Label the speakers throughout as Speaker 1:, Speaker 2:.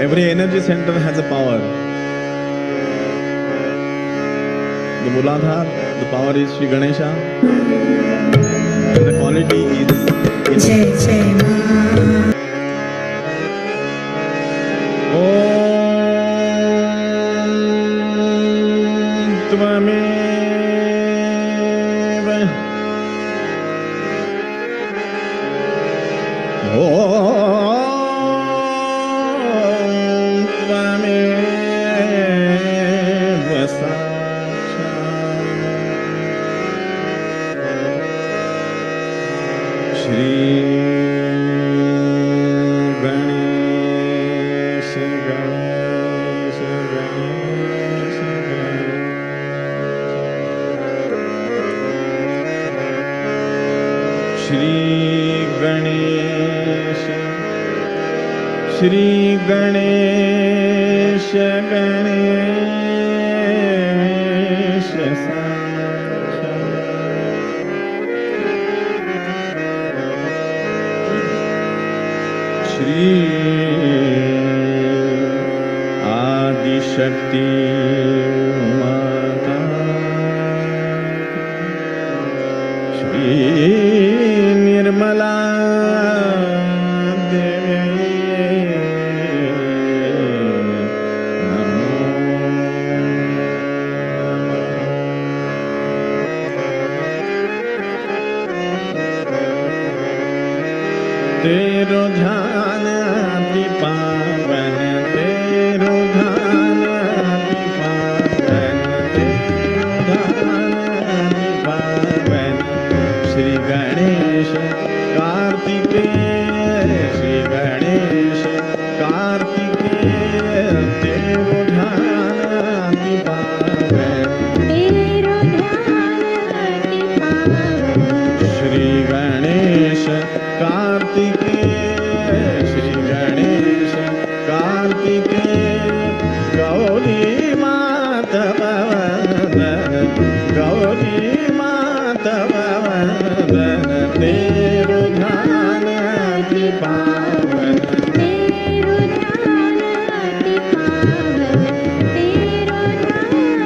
Speaker 1: Every energy center has a power. The Muladhar, the power is Sri Ganesha. And the quality is
Speaker 2: Jai Jai Ma.
Speaker 1: Om Tvameva. Om Tvameva Sakshat. Shri Ganesha Ganesha Ganesha Ganesha. Shri Ganesha Shri Ganesha Ganesha Sakshat. Shri Adi Shakti Mata Shri Nirmala तेरो ध्यान अति पावन, तेरो ध्यान अति पावन, तेरो ध्यान अति पावन। श्री गणेश कार्तिकेय, श्री गणेश कार्तिकेय, तेरो ध्यान अति पावन,
Speaker 2: तेरो ध्यान अति पावन।
Speaker 1: श्री गणेश कार्तिकेय, श्री गणेश कार्तिकेय, गौरी माता भवदन, गौरी माता भवदन, तेरो ध्यान अति पावन,
Speaker 2: तेरो ध्यान अति पावन, तेरो ध्यान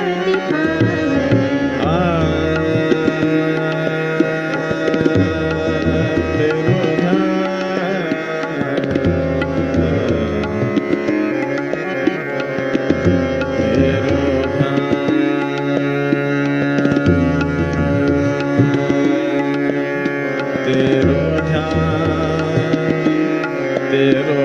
Speaker 2: अति पावन।
Speaker 1: तेरो ध्यान, तेरो ध्यान, तेरो ध्यान, तेरो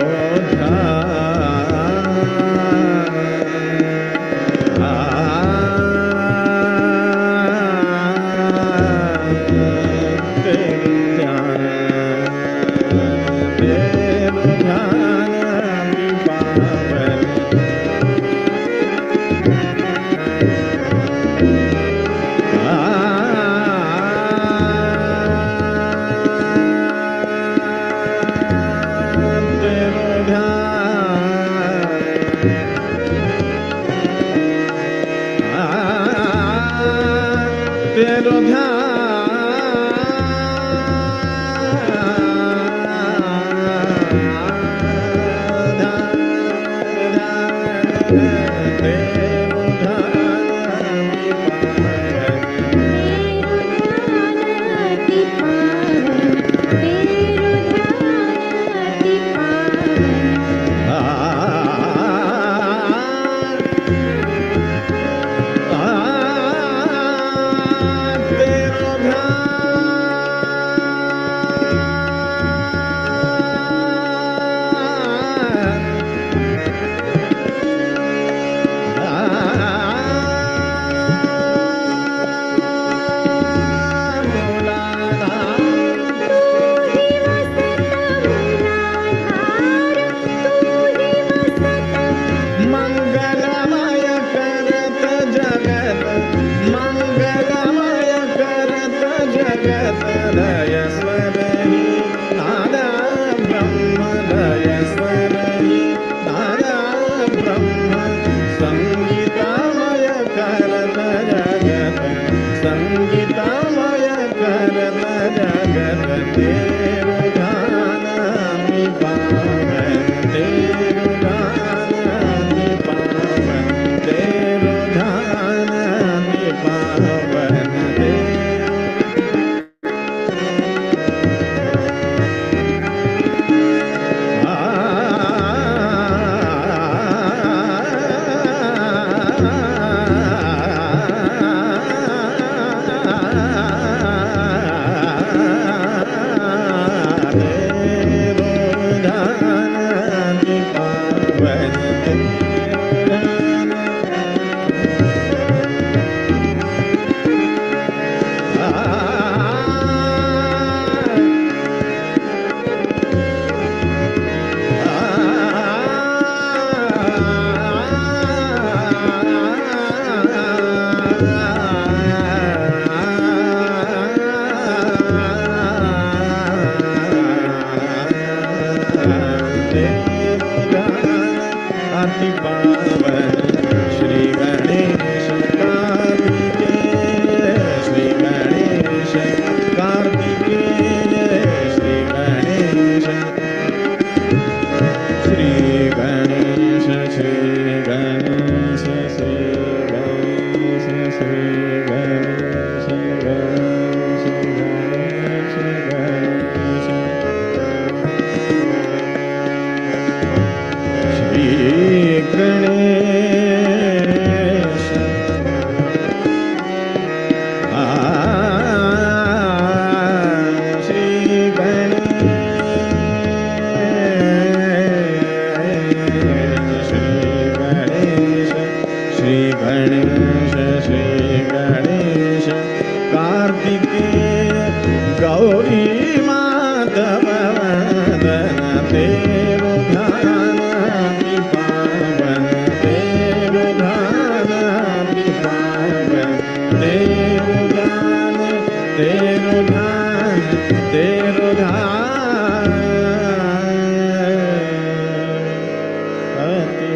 Speaker 1: तेरो ध्यान अति पावन श्री गणेश कार्तिकेय श्री गणेश कार्तिकेय श्री गणेश श्री गणेश श्री गणेश श्री गणेश श्री गणेश गणेश गणेश गणेश श्री गणेश श्री गणेश श्री गणेश श्री गणेश कार्तिकेय गौरी माधव वंदन देव ध्यान अति पावन देव ध्यान अति पावन देव ध्यान देव ध्यान देव ध्यान अति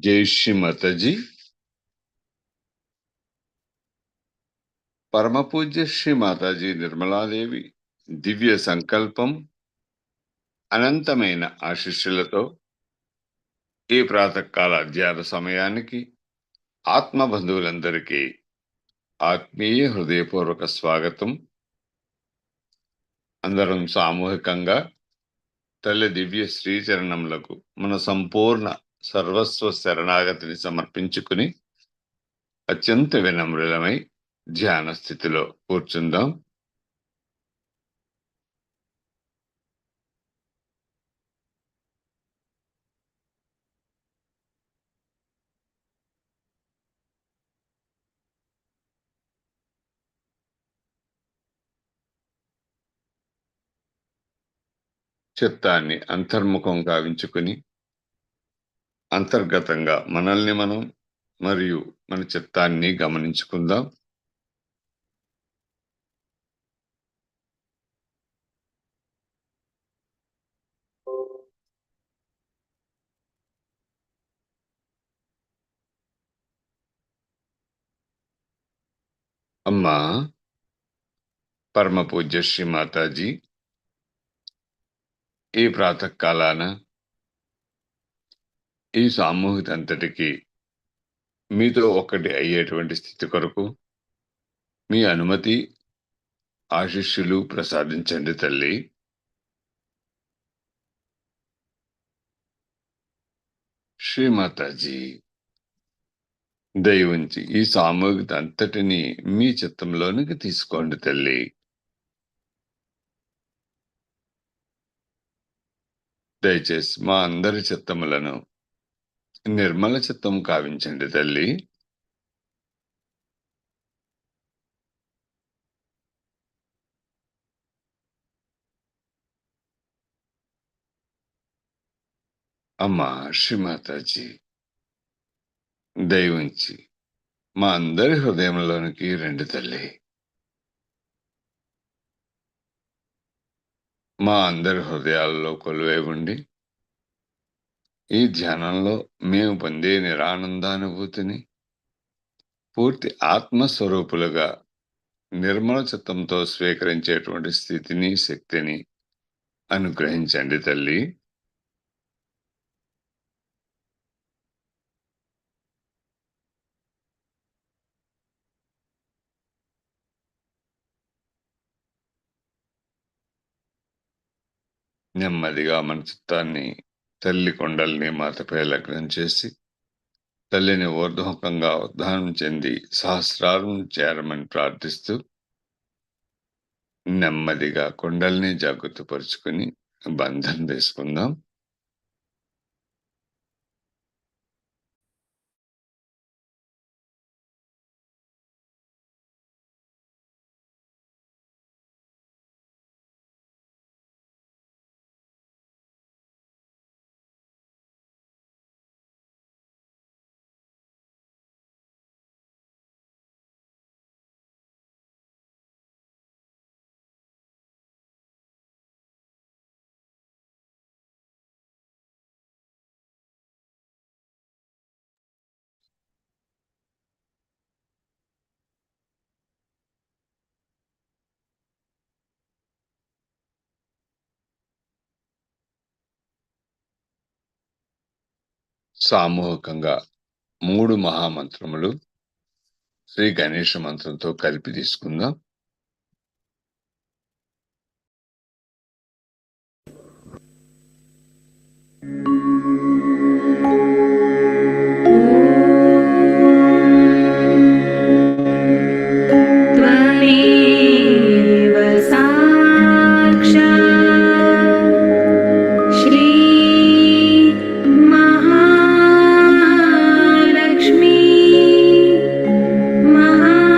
Speaker 3: जय श्री माताजी परम पूज्य श्री माताजी నిర్మలాదేవి దివ్య సంకల్పం అనంతమైన ఆశీస్సులతో ఈ ప్రాతకాల ధ్యాన సమయానికి ఆత్మ బంధువులందరికీ ఆత్మీయ హృదయపూర్వక స్వాగతం. అందరం సామూహికంగా తల్లి దివ్య శ్రీచరణములకు మన సంపూర్ణ సర్వస్వ శరణాగతిని సమర్పించుకుని అత్యంత వినమ్రులమై ధ్యాన స్థితిలో కూర్చుందాం. చిత్తాన్ని అంతర్ముఖం గావించుకుని అంతర్గతంగా మనల్ని మనం మరియు మన చిత్తాన్ని గమనించుకుందాం. అమ్మా పరమ పూజ్య శ్రీ మాతాజీ, ఈ ప్రాతకాలాన ఈ సామూహిక అంతటికి మీతో ఒకటి అయ్యేటువంటి స్థితి కొరకు మీ అనుమతి ఆశీస్సులు ప్రసాదించండి తల్లి. శ్రీమాతాజీ దయవుంచి ఈ సామూహికత అంతటిని మీ చిత్తంలోనికి తీసుకోండి తల్లి. దయచేసి మా అందరి చిత్తములను నిర్మల చిత్తం కావించండి తల్లి. అమ్మా శ్రీమాతాజీ దయవుంచి మా అందరి హృదయంలోనికి రండి తల్లి. మా అందరి హృదయాల్లో కొలువై ఉండి ఈ ధ్యానంలో మేము పొందే నిరానందానుభూతిని పూర్తి ఆత్మస్వరూపులుగా నిర్మల చిత్తంతో స్వీకరించేటువంటి స్థితిని శక్తిని అనుగ్రహించండి తల్లి. నెమ్మదిగా మన చిత్తాన్ని తల్లి కొండల్ని మాతపై లగ్నం చేసి తల్లిని ఊర్ధ్వముఖంగా ఉద్ధానం చెంది సహస్రారం చేరమని ప్రార్థిస్తూ నెమ్మదిగా కొండల్ని జాగృతపరుచుకుని బంధం వేసుకుందాం. సామూహికంగా 3 మహామంత్రములు శ్రీ గణేష మంత్రంతో కలిపి తీసుకుందాం.
Speaker 2: त्वमेव साक्षात् श्री महालक्ष्मी महासरस्वती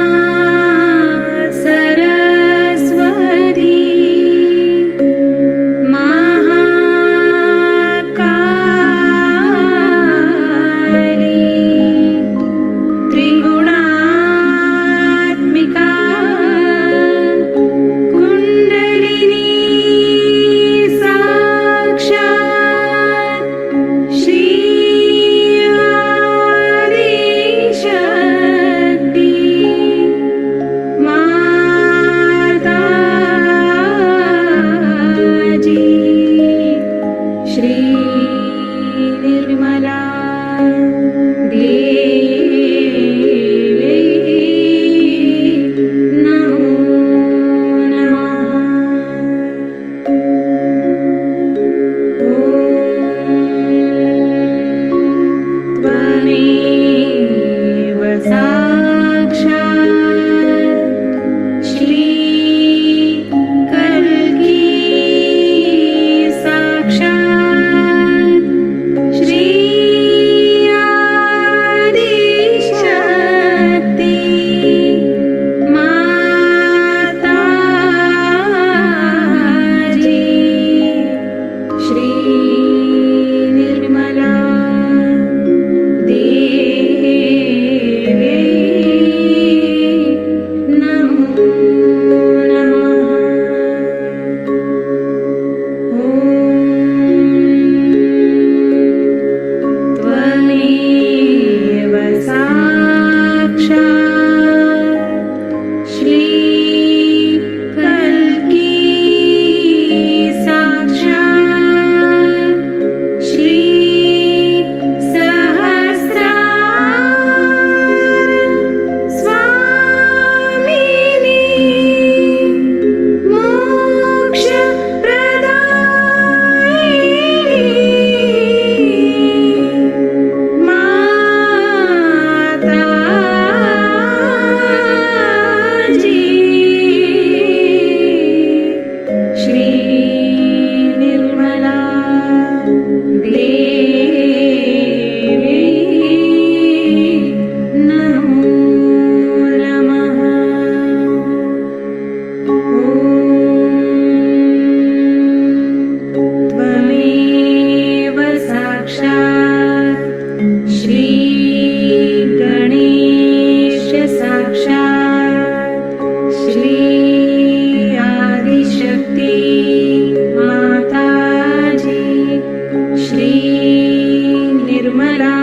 Speaker 2: निर्मला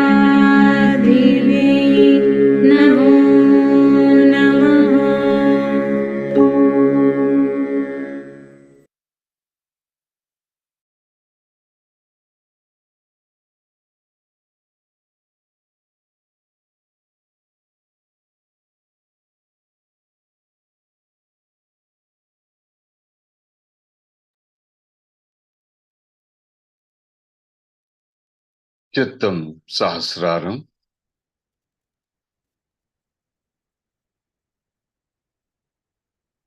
Speaker 2: देवी नमो नमः।
Speaker 3: చిత్తం సహస్రారం,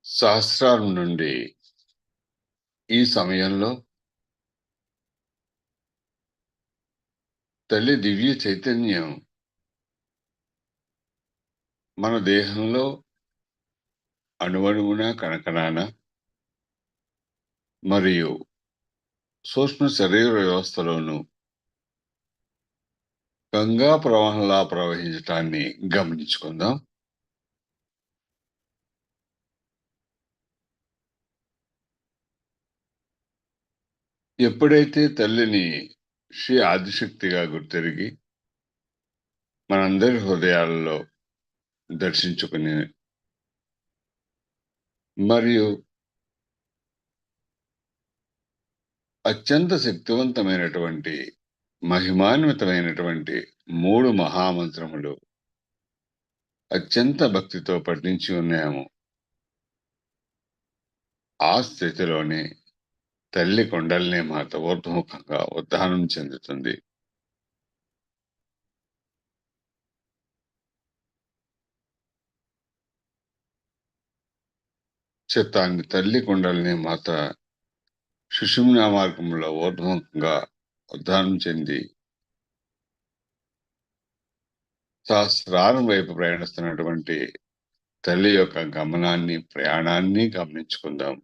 Speaker 3: సహస్రారం నుండి ఈ సమయంలో తల్లి దివ్య చైతన్యం మన దేహంలో అణువణువున కణకణాన మరియు సూక్ష్మ శరీర వ్యవస్థలోను గంగా ప్రవాహంలా ప్రవహించటాన్ని గమనించుకుందాం. ఎప్పుడైతే తల్లిని శ్రీ ఆదిశక్తిగా గుర్తెరిగి మనందరి హృదయాలలో దర్శించుకుని మరియు అత్యంత శక్తివంతమైనటువంటి మహిమాన్వితమైనటువంటి 3 మహామంత్రములు అత్యంత భక్తితో పఠించి ఉన్నాము. ఆ స్థితిలోనే తల్లి కొండల్ని మాత ఊర్ధ్వముఖంగా ఉద్ధానం చెందుతుంది. చిత్తాన్ని తల్లి కొండల్ని మాత సుషుమ్నా మార్గంలో ఊర్ధ్వముఖంగా ఉద్ధానం చెంది సహస్రారం వైపు ప్రయాణిస్తున్నటువంటి తల్లి యొక్క గమనాన్ని, ప్రయాణాన్ని గమనించుకుందాం.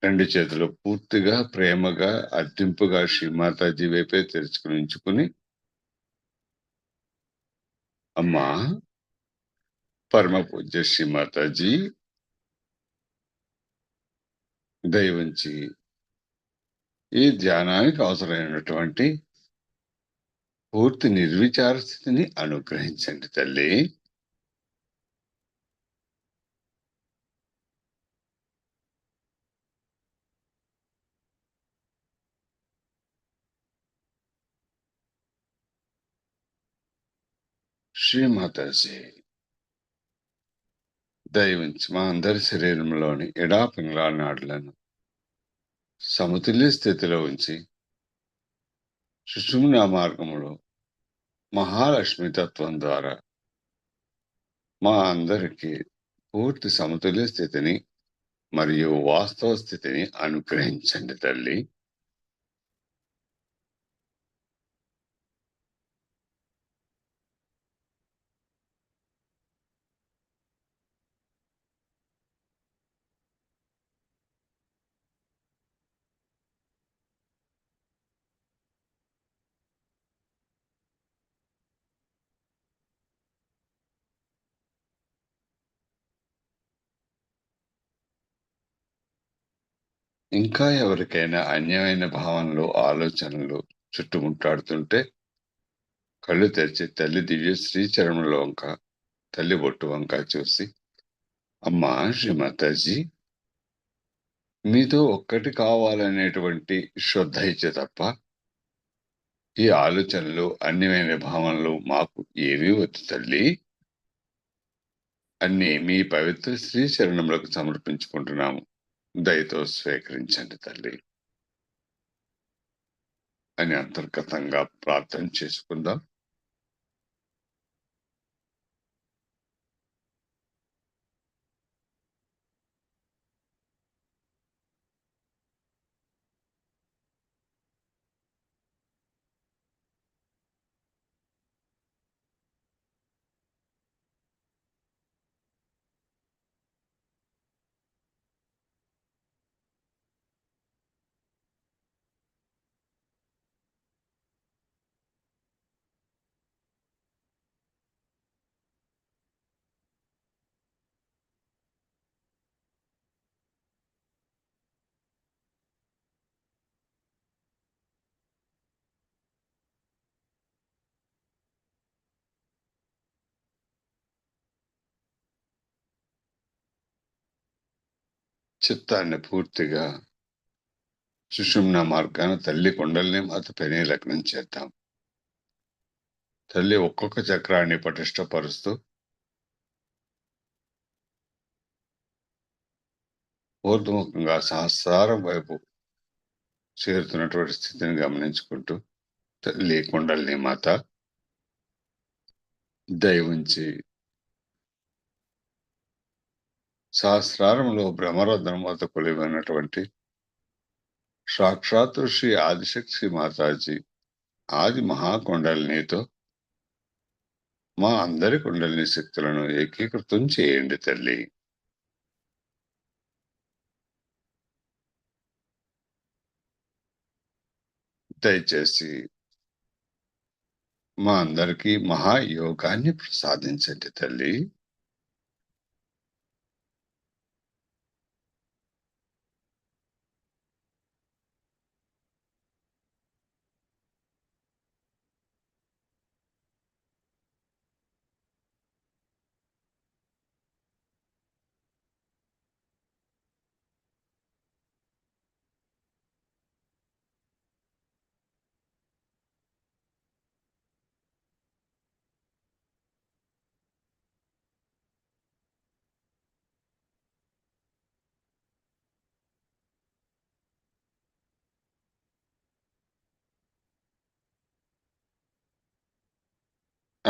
Speaker 3: 2 చేతులు పూర్తిగా ప్రేమగా అర్దింపుగా శ్రీమాతాజీ వైపే తెరుచుకుని ఉంచుకుని, అమ్మా పరమ పూజ్య శ్రీమాతాజీ దయవుంచి ఈ ధ్యానానికి అవసరమైనటువంటి పూర్తి నిర్విచార స్థితిని అనుగ్రహించండి తల్లి. శ్రీమాతాజీ దయవుంచి మా అందరి శరీరంలోని ఎడా పింగళా నాడులను సమతుల్య స్థితిలో ఉంచి సుషుమ్నా మార్గములో మహాలక్ష్మి తత్వం ద్వారా మా అందరికీ పూర్తి సమతుల్య స్థితిని మరియు వాస్తవ స్థితిని అనుగ్రహించండి తల్లి. ఇంకా ఎవరికైనా అన్యమైన భావనలు, ఆలోచనలు చుట్టుముట్టాడుతుంటే కళ్ళు తెరిచి తల్లి దివ్య శ్రీచరణంలో వంక, తల్లి బొట్టు వంక చూసి, అమ్మా శ్రీమాతాజీ మీతో ఒక్కటి కావాలనేటువంటి శ్రద్ధ ఇచ్చే తప్ప ఈ ఆలోచనలు, అన్యమైన భావనలు మాకు ఏమీ వద్దు తల్లి. అన్నీ మీ పవిత్ర శ్రీచరణములకు సమర్పించుకుంటున్నాము. దయతో స్వీకరించండి తల్లి అని అంతర్గతంగా ప్రార్థన చేసుకుందాం. చిత్తాన్ని పూర్తిగా సుషుమ్న మార్గాన తల్లి కుండల్ని మాతపైనే లగ్నం చేద్దాం. తల్లి ఒక్కొక్క చక్రాన్ని పటిష్టపరుస్తూ ఊర్ధ్వముఖంగా సహస్రారం వైపు చేరుతున్నటువంటి స్థితిని గమనించుకుంటూ తల్లి కుండల్ని మాత దయవుంచి సహస్రారంలో బ్రహ్మరథం మాత కొలివైనటువంటి సాక్షాత్ శ్రీ ఆదిశక్తి మాతాజీ ఆది మహాకుండలినితో మా అందరి కుండలిని శక్తులను ఏకీకృతం చేయండి తల్లి. దయచేసి మా అందరికీ మహాయోగాన్ని ప్రసాదించండి తల్లి.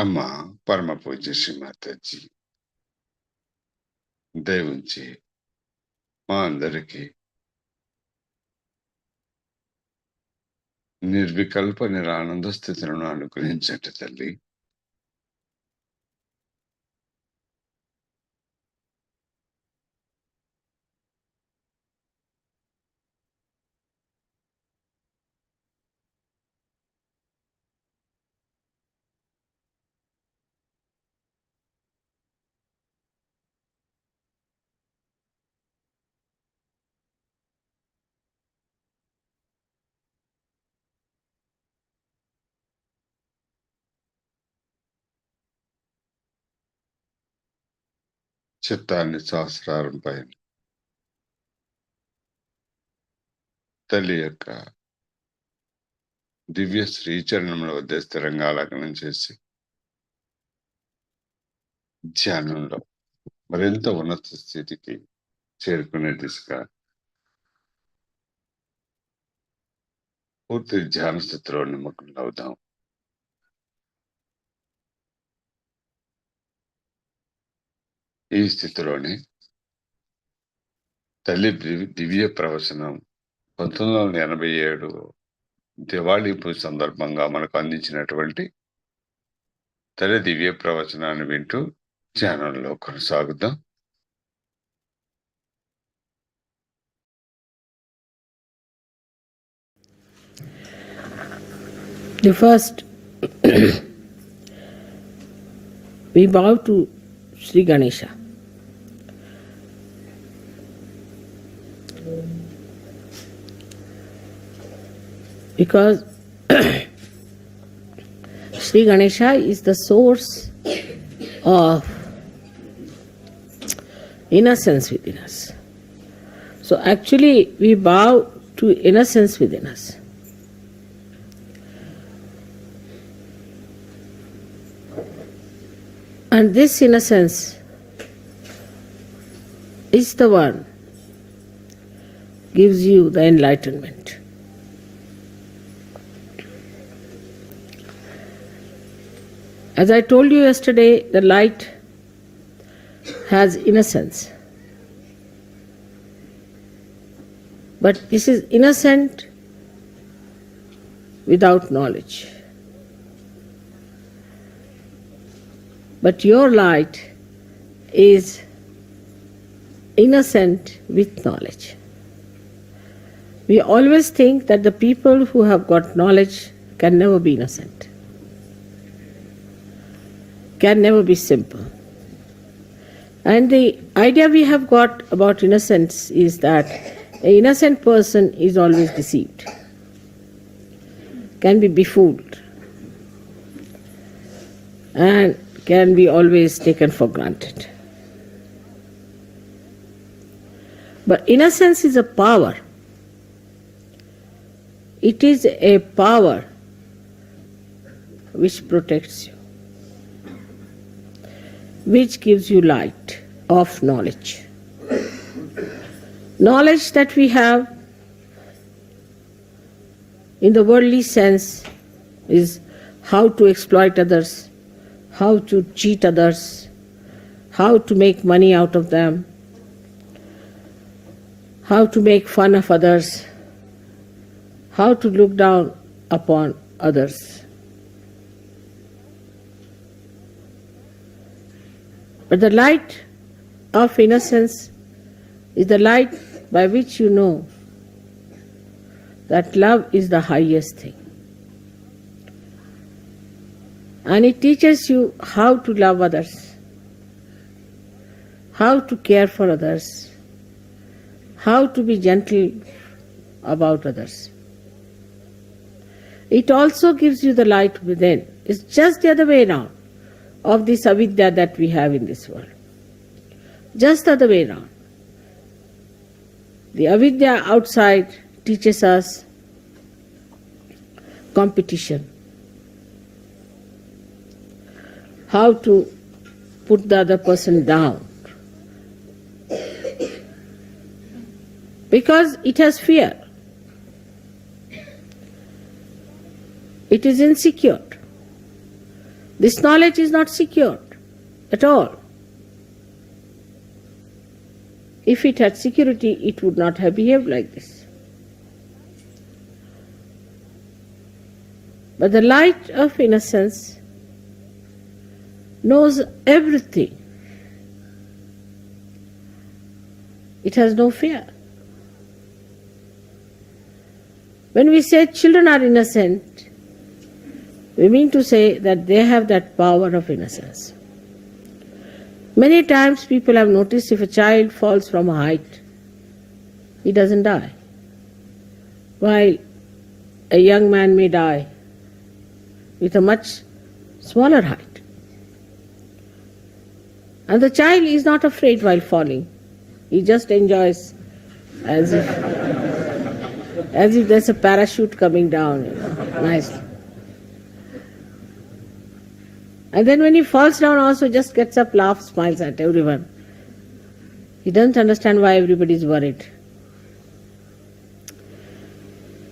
Speaker 3: అమ్మా పరమ పూజ్య శ్రీ మాతాజీ దయవుంచి మా అందరికీ నిర్వికల్ప నిరానంద స్థితులను అనుగ్రహించండి తల్లి. చిత్తాన్ని సహస్రారం పైన తల్లి యొక్క దివ్య శ్రీచరణముల వద్ద స్థిరంగా లగ్నం చేసి ధ్యానంలో మరింత ఉన్నత స్థితికి చేరుకునే దిశగా పూర్తి ధ్యాన స్థితిలో నిమగ్నం అవుదాం. ఈ స్థితిలోనే తల్లి దివ్య ప్రవచనం 1987 దివాళీ పూజ సందర్భంగా మనకు అందించినటువంటి తల్లి దివ్య ప్రవచనాన్ని వింటూ ధ్యానంలో కొనసాగుదాం.
Speaker 4: The first, we bow to Sri Ganesha. Because Sri Ganesha is the source of innocence within us. So actually we bow to innocence within us. And this innocence is the one gives you the enlightenment. As I told you yesterday, the light has innocence. But this is innocent without knowledge. But your light is innocent with knowledge. We always think that the people who have got knowledge can never be innocent, can never be simple. And the idea we have got about innocence is that an innocent person is always deceived, can be befooled, and can be always taken for granted. But innocence is a power. It is a power which protects you, which gives you light of knowledge. Knowledge that we have in the worldly sense is how to exploit others, how to cheat others, how to make money out of them, how to make fun of others, how to look down upon others. But the light of innocence is the light by which you know that love is the highest thing. And it teaches you how to love others, how to care for others, how to be gentle about others. It also gives you the light within. It's just the other way around of this avidya that we have in this world. Just the other way around. The avidya outside teaches us competition, how to put the other person down, because it has fear. It is insecure. This knowledge is not secure at all. If it had security, it would not have behaved like this. But the light of innocence knows everything. It has no fear. When we say children are innocent, we mean to say that they have that power of innocence. Many times people have noticed if a child falls from a height, he doesn't die, while a young man may die with a much smaller height. And the child is not afraid while falling. He just enjoys as if there's a parachute coming down, nicely. And then when he falls down also just gets up, laughs, smiles at everyone. He doesn't understand why everybody is worried.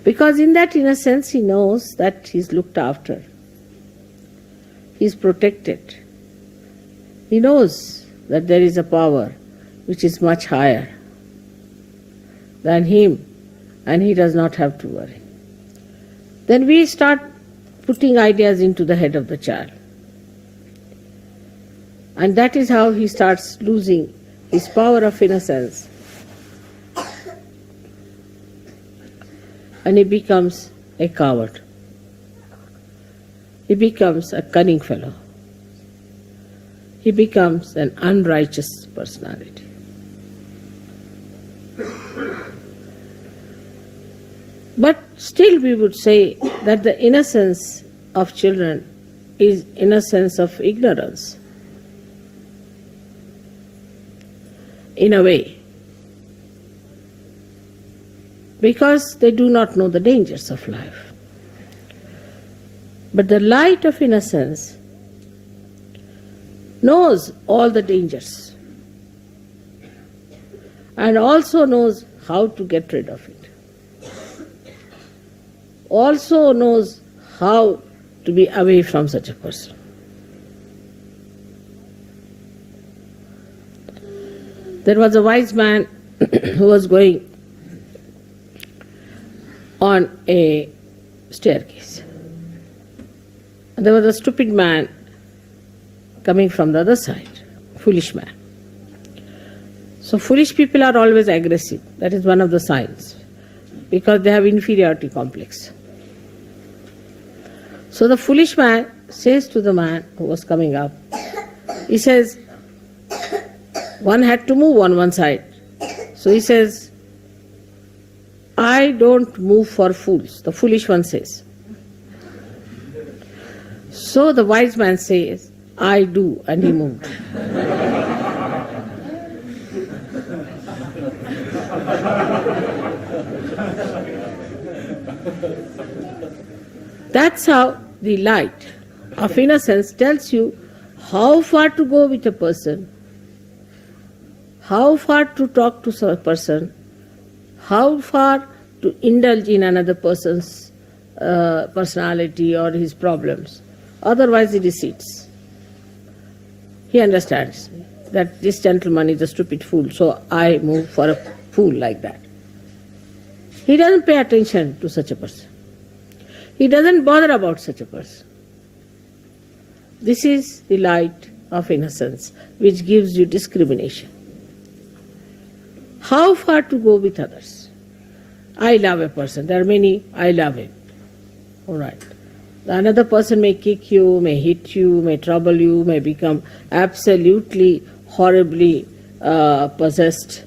Speaker 4: Because in that innocence he knows that he's looked after. He's protected. He knows that there is a power which is much higher than him, and he does not have to worry. Then we start putting ideas into the head of the child. And that is how he starts losing his power of innocence. And he becomes a coward. He becomes a cunning fellow. He becomes an unrighteous personality. But still we would say that the innocence of children is innocence of ignorance. In a way, because they do not know the dangers of life. But the light of innocence knows all the dangers and also knows how to get rid of it. Also knows how to be away from such a person. There was a wise man who was going on a staircase. And there was a stupid man coming from the other side, foolish man. So foolish people are always aggressive. That is one of the signs, because they have inferiority complex. So the foolish man says to the man who was coming up, he says, one had to move on one side. So he says, I don't move for fools, the foolish one says. So the wise man says, I do, and he moved. That's how the light of innocence tells you how far to go with a person, how far to talk to a person, how far to indulge in another person's personality or his problems. Otherwise he recedes. He understands that this gentleman is a stupid fool, so I move for a fool like that. He doesn't pay attention to such a person. He doesn't bother about such a person. This is the light of innocence which gives you discrimination. How far to go with others? I love a person. There are many, I love him. All right. Another person may kick you, may hit you, may trouble you, may become absolutely, horribly possessed,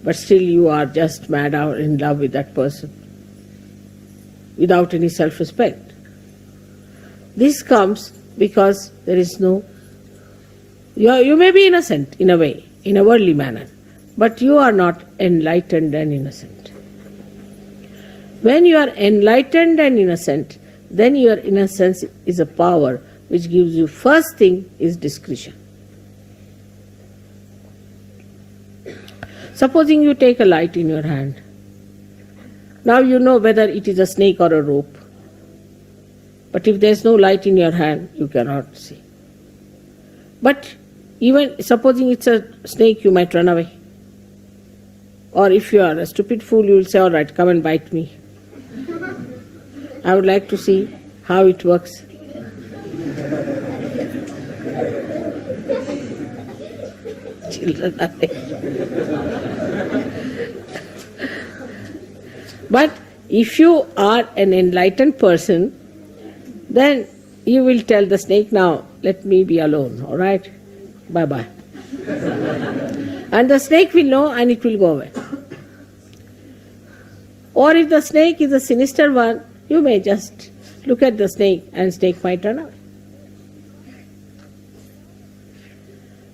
Speaker 4: but still you are just mad or in love with that person without any self-respect. This comes because there is no... You may be innocent in a way, in a worldly manner, but you are not enlightened and innocent. When you are enlightened and innocent, then your innocence is a power which gives you, first thing is discretion. Supposing you take a light in your hand. Now you know whether it is a snake or a rope. But if there is no light in your hand, you cannot see. But even supposing it's a snake, you might run away. Or if you are a stupid fool, you will say, all right, come and bite me. I would like to see how it works. Children are But if you are an enlightened person, then you will tell the snake, now let me be alone, all right? Bye-bye. And the snake will know and it will go away. Or if the snake is a sinister one, you may just look at the snake and snake might run away.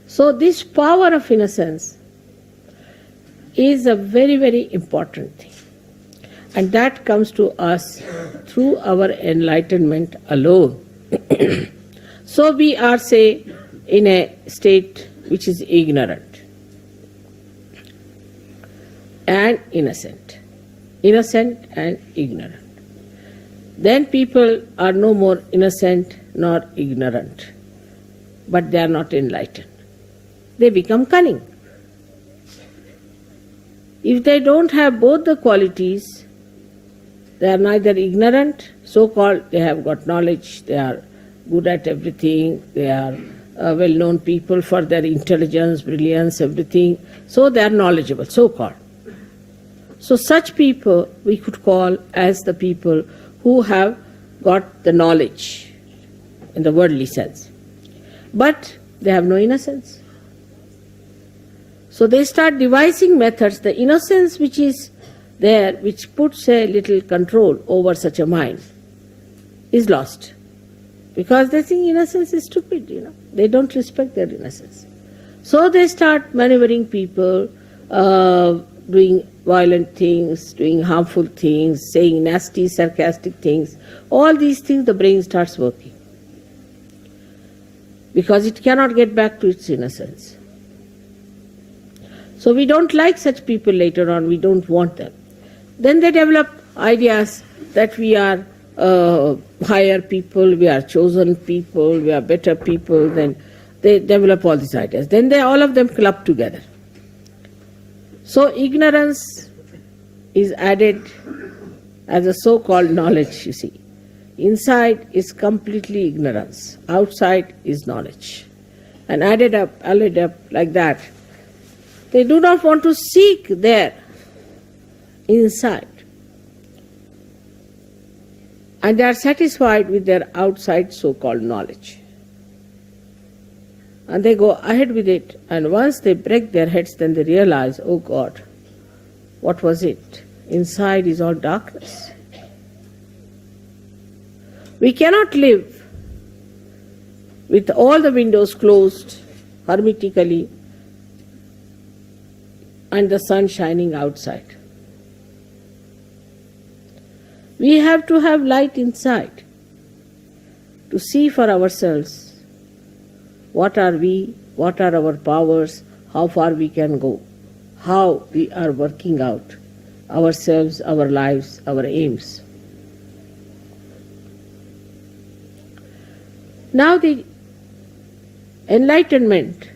Speaker 4: So this power of innocence is a very, very important thing. And that comes to us through our enlightenment alone. So we are, say, in a state which is ignorant and innocent. Innocent and ignorant. Then people are no more innocent nor ignorant, but they are not enlightened. They become cunning. If they don't have both the qualities, they are neither ignorant, so-called, they have got knowledge, they are good at everything, they are well-known people for their intelligence, brilliance, everything, so they are knowledgeable, so-called. So such people we could call as the people who have got the knowledge in the worldly sense. But they have no innocence. So they start devising methods, the innocence which is there, which puts a little control over such a mind, is lost. Because they think innocence is stupid, They don't respect their innocence. So they start maneuvering people, doing violent things, doing harmful things, saying nasty, sarcastic things. All these things the brain starts working. Because it cannot get back to its innocence. So we don't like such people later on, we don't want them. Then they develop ideas that we are higher people, we are chosen people, we are better people, then they develop all these ideas. Then all of them club together. So ignorance is added as a so-called knowledge, you see. Inside is completely ignorance, outside is knowledge. And added up like that. They do not want to seek there, inside. And they are satisfied with their outside so-called knowledge. And they go ahead with it, and once they break their heads, then they realize, oh God, what was it? Inside is all darkness. We cannot live with all the windows closed hermetically and the sun shining outside. We have to have light inside. to see for ourselves what are we, what are our powers, how far we can go, how we are working out ourselves, our lives, our aims. Now the enlightenment,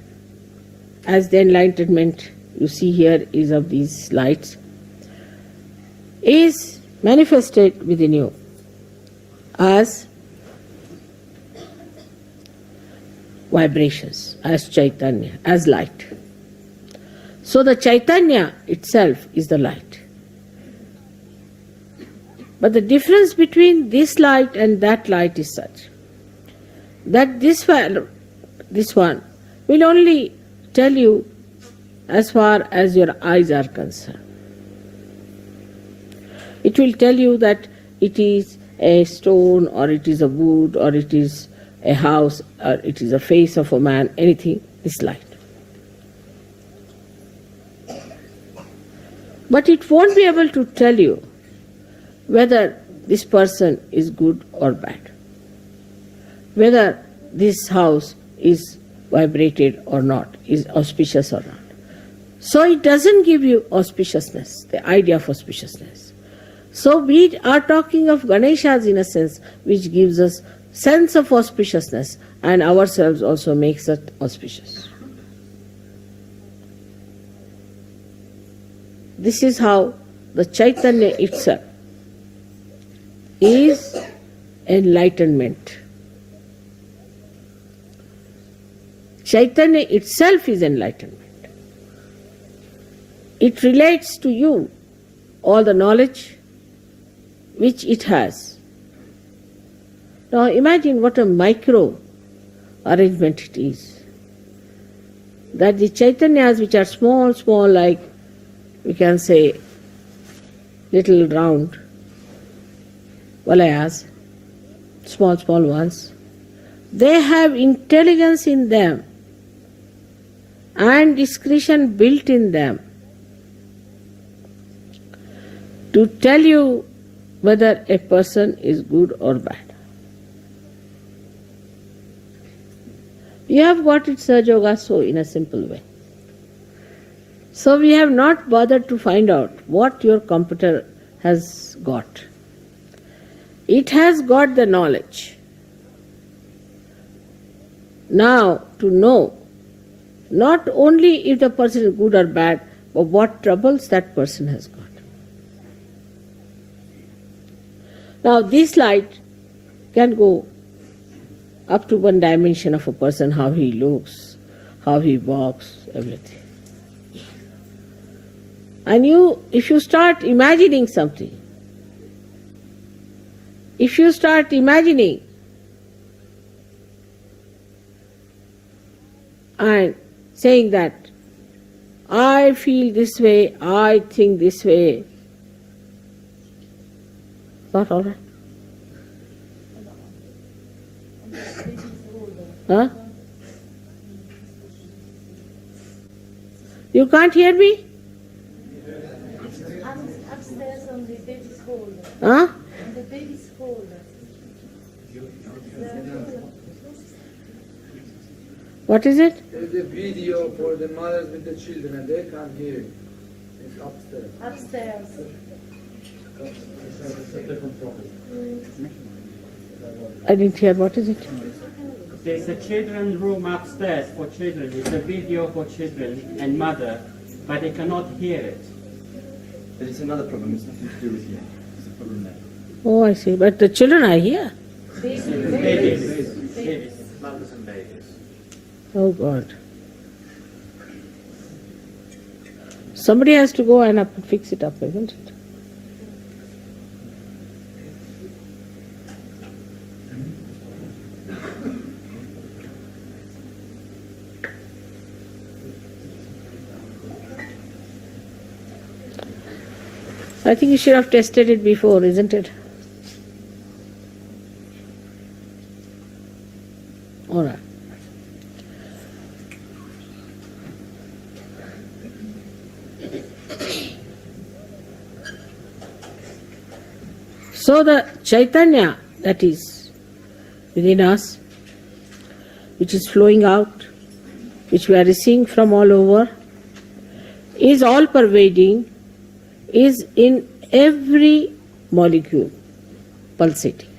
Speaker 4: as the enlightenment you see here is of these lights, is manifested within you as vibrations, as Chaitanya, as light. So the Chaitanya itself is the light. But the difference between this light and that light is such that this one will only tell you as far as your eyes are concerned. It will tell you that it is a stone, or it is a wood, or it is a house, or it is a face of a man, anything, this light. But it won't be able to tell you whether this person is good or bad, whether this house is vibrated or not, is auspicious or not. So it doesn't give you auspiciousness, the idea of auspiciousness. So we are talking of Ganesha's innocence, which gives us sense of auspiciousness, and ourselves also makes it auspicious. This is how the Chaitanya itself is enlightenment. Chaitanya itself is enlightenment. It relates to you all the knowledge which it has. Now imagine what a micro arrangement it is. That the Chaitanyas which are small, like we can say little round valayas, small ones, they have intelligence in them and discretion built in them to tell you whether a person is good or bad. You have got it, Sahaja Yoga, so in a simple way. So we have not bothered to find out what your computer has got. It has got the knowledge. Now to know not only if the person is good or bad, but what troubles that person has got. Now this light can go up to one dimension of a person, how he looks, how he walks, everything. And if you start imagining something, if you start imagining and saying that I feel this way, I think this way, not all right. Huh? You can't hear me?
Speaker 5: I'm upstairs on the baby's holder.
Speaker 4: Huh?
Speaker 5: On the baby's holder.
Speaker 4: What is it?
Speaker 6: There's a video for the mothers with the children and they can't hear it. It's upstairs.
Speaker 5: Upstairs.
Speaker 4: I didn't hear. What is it?
Speaker 7: There's a children's room upstairs for children. It's a video for children and mother, but they cannot hear it.
Speaker 8: But it's another problem. It's nothing to do with you. It's a problem there.
Speaker 4: Oh, I see. But the children are here.
Speaker 7: Babies. Mothers and babies.
Speaker 4: Oh God. Somebody has to go and fix it up, isn't it? I think you should have tested it before, isn't it? All right. So the Chaitanya, that is within us, which is flowing out, which we are receiving from all over, is all pervading, is in every molecule pulsating,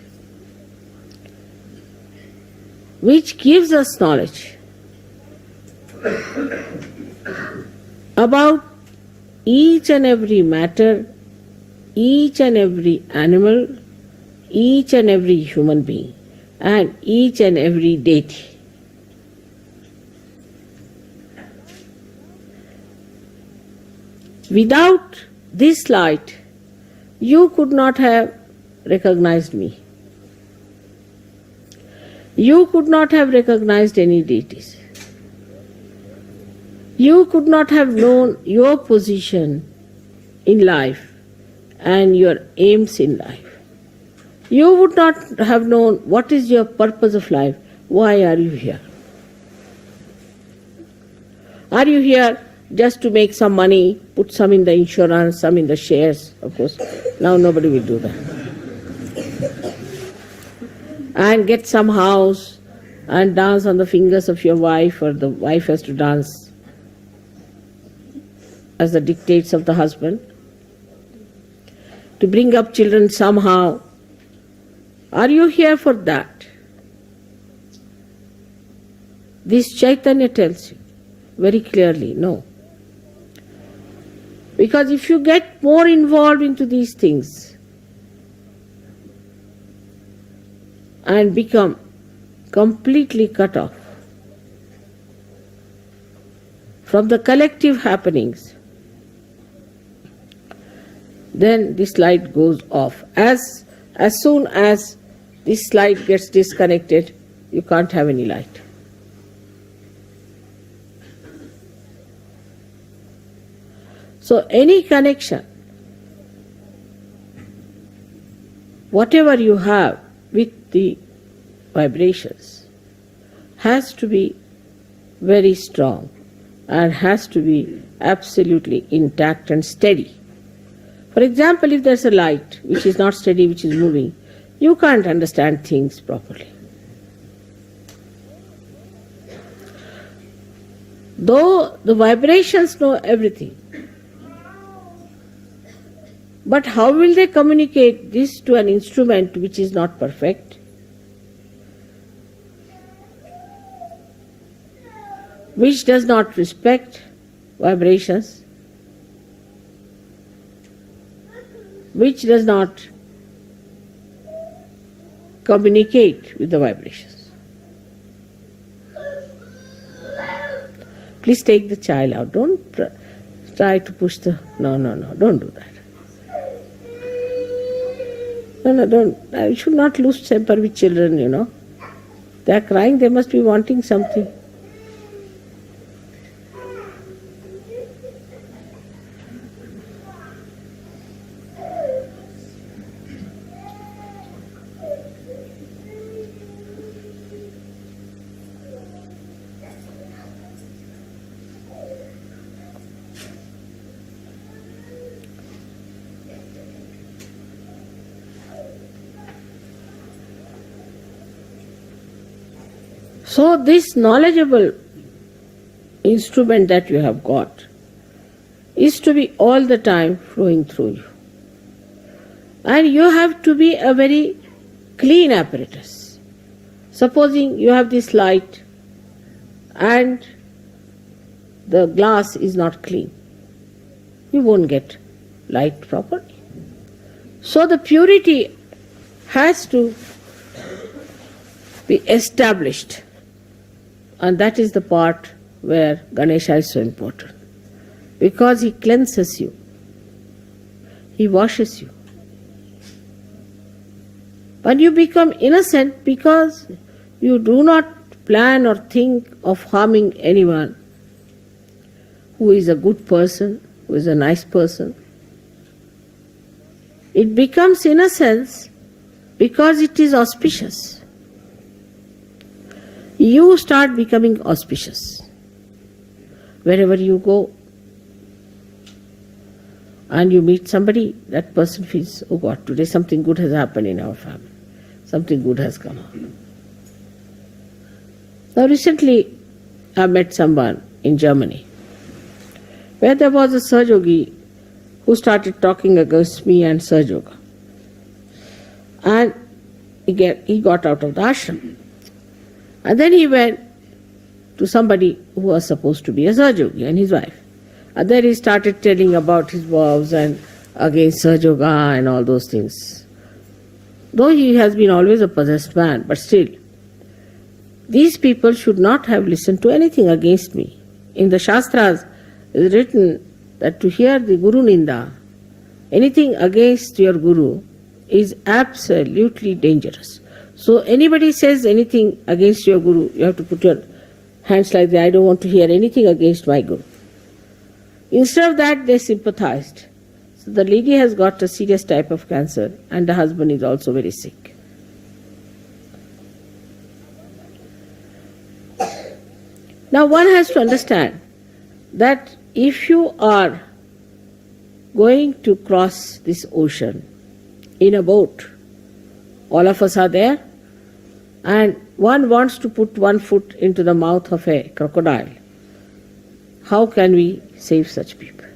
Speaker 4: which gives us knowledge about each and every matter, each and every animal, each and every human being, and each and every deity. Without this light, you could not have recognized me. You could not have recognized any deities. You could not have known your position in life and your aims in life. You would not have known what is your purpose of life. Why are you here? Are you here just to make some money, put some in the insurance, some in the shares? Of course, now nobody will do that. And get some house and dance on the fingers of your wife, or the wife has to dance as the dictates of the husband. To bring up children somehow. Are you here for that? This Chaitanya tells you very clearly, no. Because if you get more involved into these things and become completely cut off from the collective happenings, then this light goes off. As soon as this light gets disconnected, you can't have any light. So any connection, whatever you have with the vibrations, has to be very strong and has to be absolutely intact and steady. For example, if there's a light which is not steady, which is moving, you can't understand things properly. Though the vibrations know everything, but how will they communicate this to an instrument which is not perfect? Which does not respect vibrations, which does not communicate with the vibrations. Please take the child out. Don't try to push the... No, don't do that. No, don't. You should not lose temper with children, you know. They are crying, they must be wanting something. So this knowledgeable instrument that you have got is to be all the time flowing through you. And you have to be a very clean apparatus. Supposing you have this light and the glass is not clean, you won't get light properly. So the purity has to be established. And that is the part where Ganesha is so important. Because he cleanses you. He washes you. And you become innocent because you do not plan or think of harming anyone who is a good person, who is a nice person. It becomes innocence because it is auspicious. You start becoming auspicious. Wherever you go and you meet somebody, that person feels, oh God, today something good has happened in our family. Something good has come out. Now recently I met someone in Germany where there was a Sahaja who started talking against me and Sahaja. And he got out of the ashram. And then he went to somebody who was supposed to be a Sahaja and his wife. And then he started telling about his vows and against Sahaja and all those things. Though he has been always a possessed man, but still, these people should not have listened to anything against me. In the Shastras, it is written that to hear the Guru Ninda, anything against your Guru, is absolutely dangerous. So anybody says anything against your Guru, you have to put your hands like that. I don't want to hear anything against my Guru. Instead of that, they sympathized. So the lady has got a serious type of cancer and the husband is also very sick. Now one has to understand that if you are going to cross this ocean in a boat, all of us are there, and one wants to put one foot into the mouth of a crocodile, how can we save such people?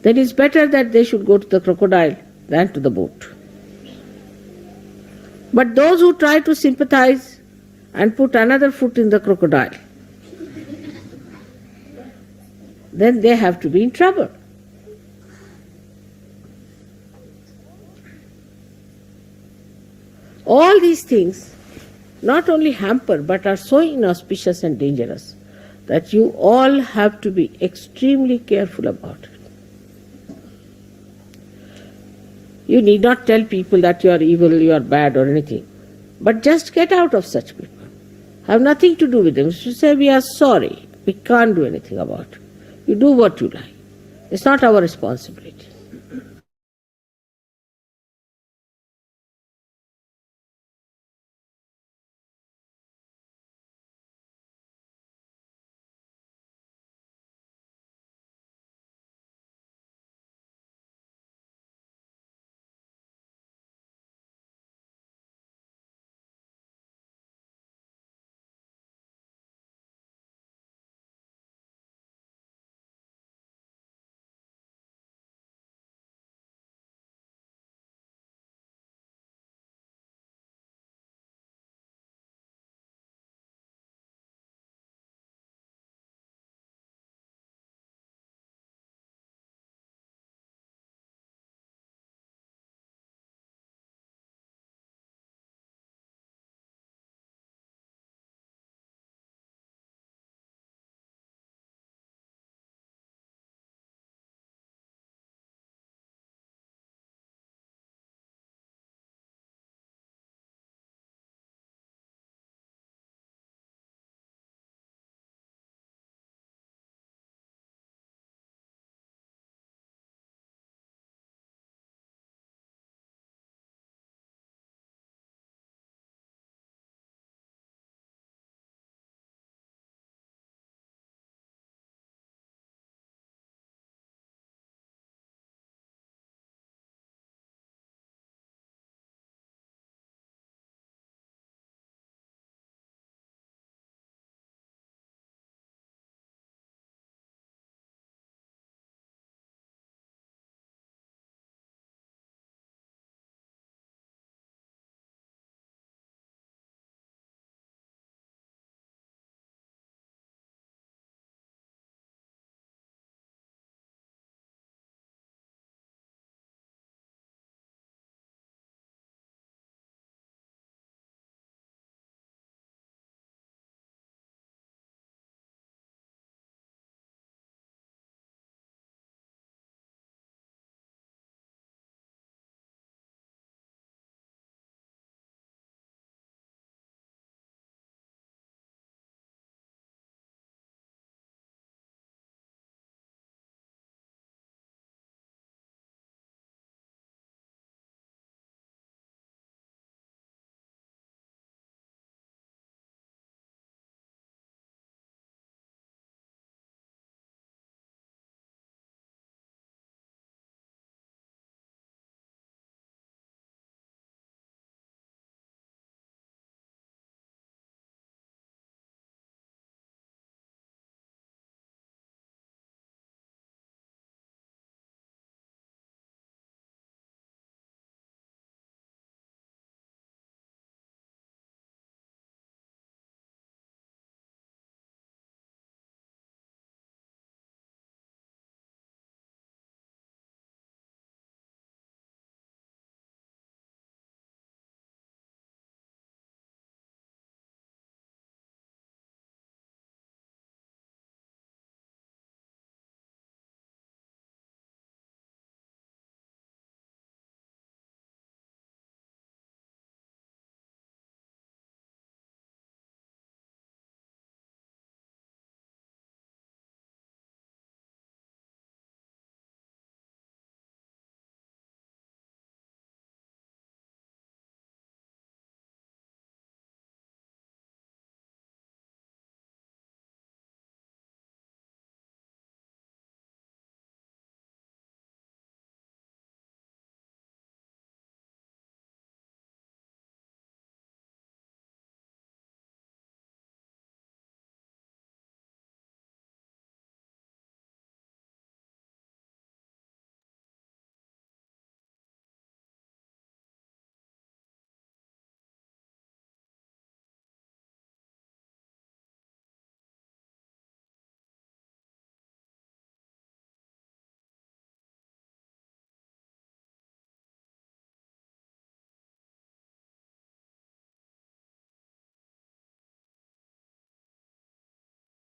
Speaker 4: Then it's better that they should go to the crocodile than to the boat. But those who try to sympathize and put another foot in the crocodile, then they have to be in trouble. All these things not only hamper but are so inauspicious and dangerous that you all have to be extremely careful about it. You need not tell people that you are evil, you are bad or anything, but just get out of such people. Have nothing to do with them. You say, we are sorry, we can't do anything about it. You do what you like. It's not our responsibility.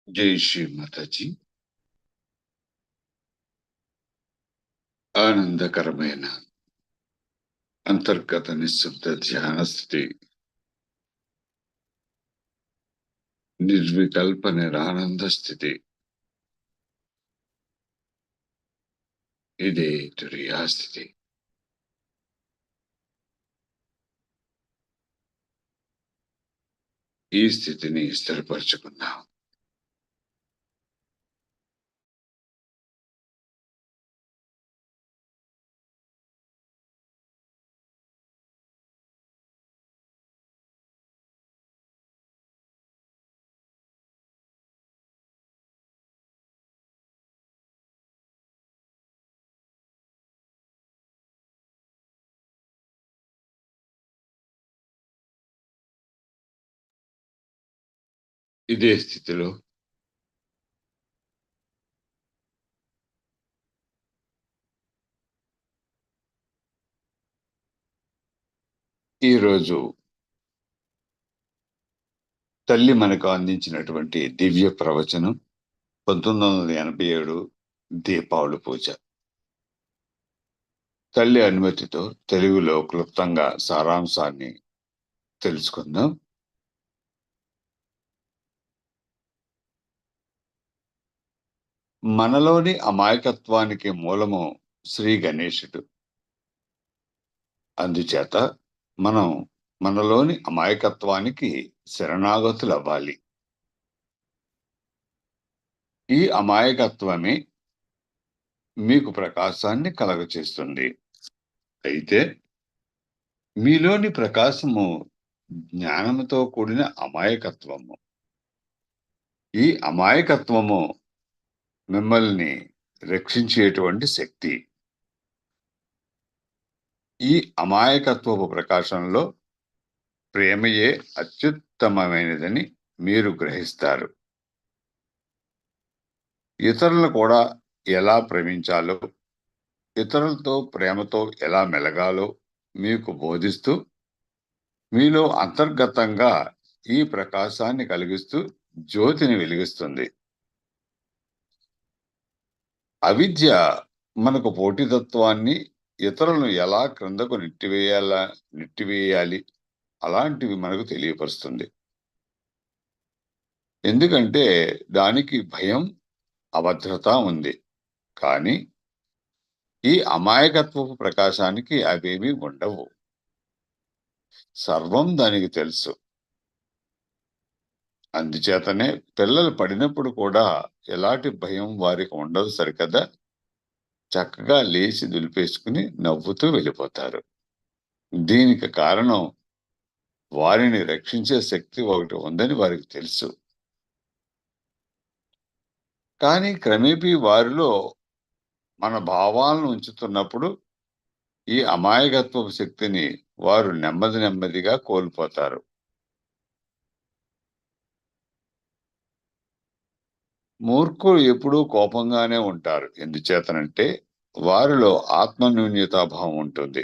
Speaker 3: జై శ్రీ మాతాజీ. ఆనందకరమైన అంతర్గత నిశ్శబ్ద ధ్యాన స్థితి, నిర్వికల్ప నిరానంద స్థితి, ఇదే తురియా స్థితి. ఈ స్థితిని స్థిరపరచుకుందాం. ఇదే స్థితిలో ఈరోజు తల్లి మనకు అందించినటువంటి దివ్య ప్రవచనం 1987 దీపావళి పూజ. తల్లి అనుమతితో తెలుగులో క్లుప్తంగా సారాంశాన్ని తెలుసుకుందాం. మనలోని అమాయకత్వానికి మూలము శ్రీ గణేశుడు. అందుచేత మనం మనలోని అమాయకత్వానికి శరణాగతులవ్వాలి. ఈ అమాయకత్వమే మీకు ప్రకాశాన్ని కలగచేస్తుంది. అయితే మీలోని ప్రకాశము జ్ఞానముతో కూడిన అమాయకత్వము. ఈ అమాయకత్వము మిమ్మల్ని రక్షించేటువంటి శక్తి. ఈ అమాయకత్వపు ప్రకాశంలో ప్రేమయే అత్యుత్తమమైనదని మీరు గ్రహిస్తారు. ఇతరులను కూడా ఎలా ప్రేమించాలో, ఇతరులతో ప్రేమతో ఎలా మెలగాలో మీకు బోధిస్తూ మీలో అంతర్గతంగా ఈ ప్రకాశాన్ని కలిగిస్తూ జ్యోతిని వెలిగిస్తుంది. అవిద్య మనకు పోటీతత్వాన్ని, ఇతరులను ఎలా క్రిందకు నెట్టివేయాలి అలాంటివి మనకు తెలియపరుస్తుంది. ఎందుకంటే దానికి భయం, అభద్రత ఉంది. కానీ ఈ అమాయకత్వపు ప్రకాశానికి అవేమీ ఉండవు. సర్వం దానికి తెలుసు. అందుచేతనే పిల్లలు పడినప్పుడు కూడా ఎలాంటి భయం వారికి ఉండదు సరికదా. చక్కగా లేచి దులిపేసుకుని నవ్వుతూ వెళ్ళిపోతారు. దీనికి కారణం వారిని రక్షించే శక్తి ఒకటి ఉందని వారికి తెలుసు. కానీ క్రమేపీ వారిలో మన భావాలను ఉంచుతున్నప్పుడు ఈ అమాయకత్వపు శక్తిని వారు నెమ్మదిగా కోల్పోతారు. మూర్ఖులు ఎప్పుడూ కోపంగానే ఉంటారు. ఎందుచేతనంటే వారిలో ఆత్మన్యూన్యతాభావం ఉంటుంది.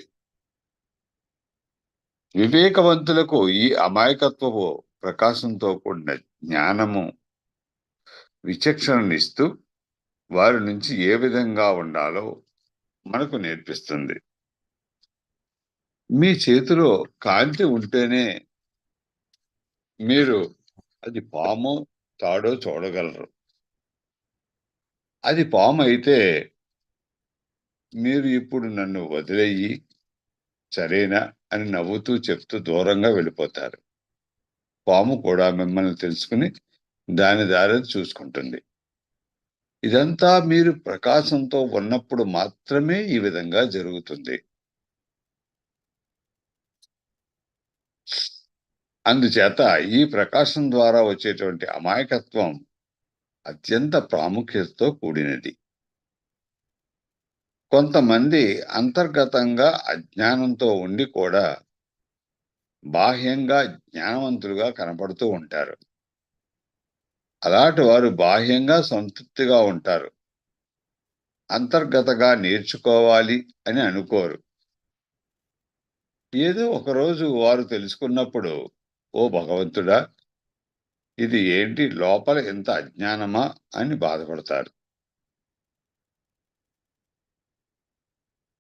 Speaker 3: వివేకవంతులకు ఈ అమాయకత్వపు ప్రకాశంతో కూడిన జ్ఞానము విచక్షణనిస్తూ వారి నుంచి ఏ విధంగా ఉండాలో మనకు నేర్పిస్తుంది. మీ చేతిలో కాంతి ఉంటేనే మీరు అది పామో తాడో చూడగలరు. అది పాము అయితే మీరు ఇప్పుడు నన్ను వదిలేయి సరేనా అని నవ్వుతూ చెప్తూ దూరంగా వెళ్ళిపోతారు. పాము కూడా మిమ్మల్ని తెలుసుకుని దాని దారి చూసుకుంటుంది. ఇదంతా మీరు ప్రకాశంతో ఉన్నప్పుడు మాత్రమే ఈ విధంగా జరుగుతుంది. అందుచేత ఈ ప్రకాశం ద్వారా వచ్చేటువంటి అమాయకత్వం అత్యంత ప్రాముఖ్యతతో కూడినది. కొంతమంది అంతర్గతంగా అజ్ఞానంతో ఉండి కూడా బాహ్యంగా జ్ఞానవంతులుగా కనపడుతూ ఉంటారు. అలాంటి వారు బాహ్యంగా సంతృప్తిగా ఉంటారు. అంతర్గతంగా నేర్చుకోవాలి అని అనుకోరు. ఏదో ఒకరోజు వారు తెలుసుకున్నప్పుడు, ఓ భగవంతుడా, ఇది ఏంటి, లోపల ఎంత అజ్ఞానమా అని బాధపడతారు.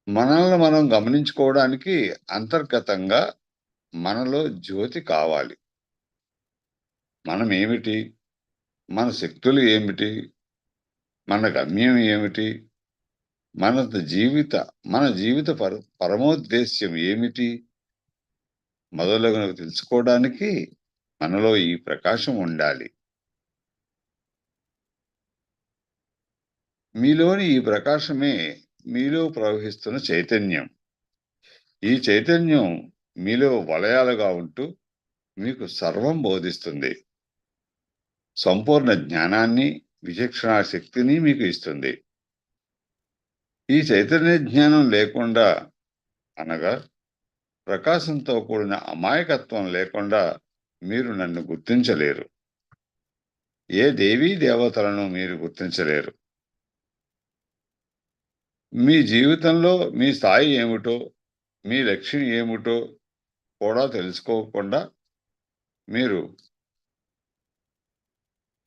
Speaker 3: మనల్ని మనం గమనించుకోవడానికి అంతర్గతంగా మనలో జ్యోతి కావాలి. మనమేమిటి? మన శక్తులు ఏమిటి? మన గమ్యం ఏమిటి? మన మన జీవిత పరమోద్దేశ్యం ఏమిటి? మొదలగునవి తెలుసుకోవడానికి మనలో ఈ ప్రకాశం ఉండాలి. మీలోని ఈ ప్రకాశమే మీలో ప్రవహిస్తున్న చైతన్యం. ఈ చైతన్యం మీలో వలయాలుగా ఉంటూ మీకు సర్వం బోధిస్తుంది. సంపూర్ణ జ్ఞానాన్ని, విచక్షణా శక్తిని మీకు ఇస్తుంది. ఈ చైతన్య జ్ఞానం లేకుండా, అనగా ప్రకాశంతో కూడిన అమాయకత్వం లేకుండా మీరు నన్ను గుర్తించలేరు. ఏ దేవీ దేవతలను మీరు గుర్తించలేరు. మీ జీవితంలో మీ స్థాయి ఏమిటో, మీ లక్ష్యం ఏమిటో కూడా తెలుసుకోకుండా మీరు